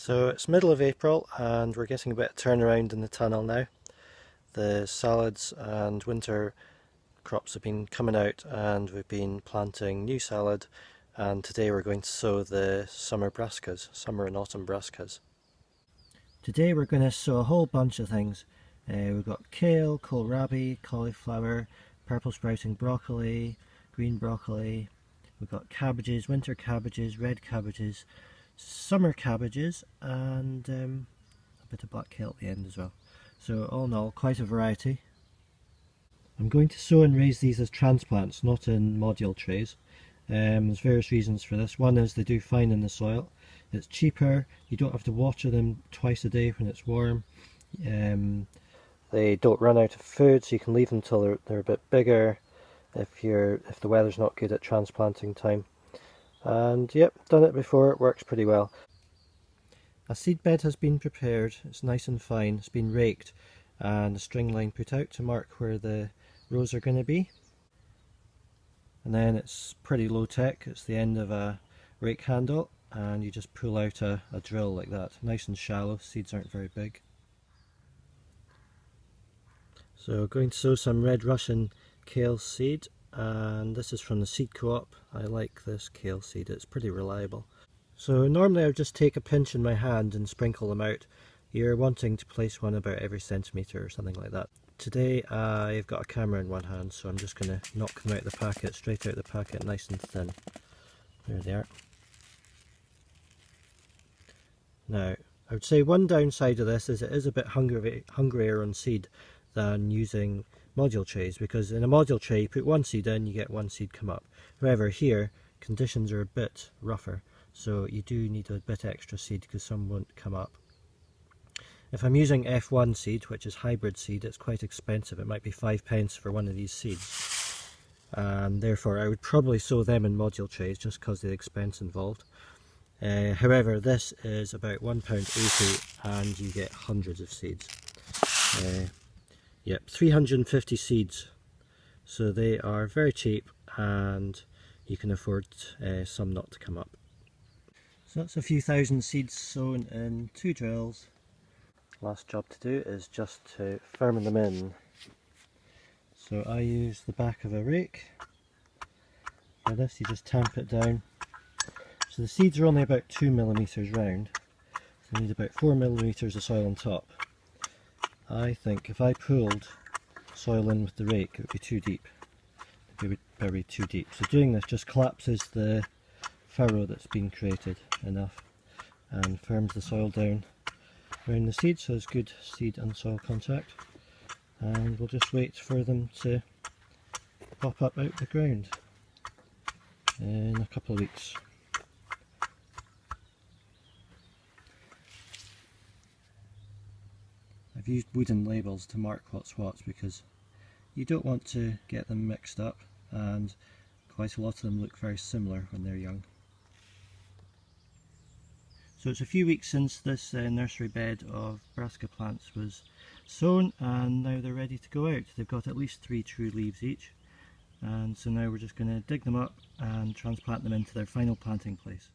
So it's middle of April and we're getting a bit of turnaround in the tunnel now. The salads and winter crops have been coming out and we've been planting new salad, and today we're going to sow the summer brassicas, summer and autumn brassicas. Today we're going to sow a whole bunch of things. We've got kale, kohlrabi, cauliflower, purple sprouting broccoli, green broccoli. We've got cabbages, winter cabbages, red cabbages, summer cabbages, and a bit of black kale at the end as well. So all in all, quite a variety. I'm going to sow and raise these as transplants, not in module trays. There's various reasons for this. One is they do fine in the soil. It's cheaper, you don't have to water them twice a day when it's warm. They don't run out of food, so you can leave them until they're a bit bigger if the weather's not good at transplanting time. And yep, done it before, it works pretty well. A seed bed has been prepared, it's nice and fine, it's been raked and a string line put out to mark where the rows are going to be. And then it's pretty low tech, it's the end of a rake handle and you just pull out a drill like that, nice and shallow, seeds aren't very big. So going to sow some red Russian kale seed, and this is from the seed co-op. I like this kale seed, it's pretty reliable. So normally I would just take a pinch in my hand and sprinkle them out. You're wanting to place one about every centimetre or something like that. Today I've got a camera in one hand, so I'm just going to knock them out of the packet, straight out of the packet, nice and thin. There they are. Now, I would say one downside of this is it is a bit hungrier on seed than using module trays, because in a module tray you put one seed in, you get one seed come up. However, here conditions are a bit rougher, so you do need a bit extra seed because some won't come up. If I'm using F1 seed, which is hybrid seed, it's quite expensive. It might be 5p for one of these seeds, and therefore I would probably sow them in module trays just because of the expense involved. However, this is about £1.80 and you get hundreds of seeds. Yep, 350 seeds, so they are very cheap and you can afford some not to come up. So that's a few thousand seeds sown in 2 drills. Last job to do is just to firm them in. So I use the back of a rake. For this you just tamp it down. So the seeds are only about 2mm round, so you need about 4mm of soil on top. I think if I pulled soil in with the rake it would be too deep. It would be very too deep. So doing this just collapses the furrow that's been created enough and firms the soil down around the seed, so there's good seed and soil contact. And we'll just wait for them to pop up out the ground in a couple of weeks. I've used wooden labels to mark what's what because you don't want to get them mixed up, and quite a lot of them look very similar when they're young. So it's a few weeks since this nursery bed of brassica plants was sown, and now they're ready to go out. They've got at least 3 true leaves each, and so now we're just going to dig them up and transplant them into their final planting place.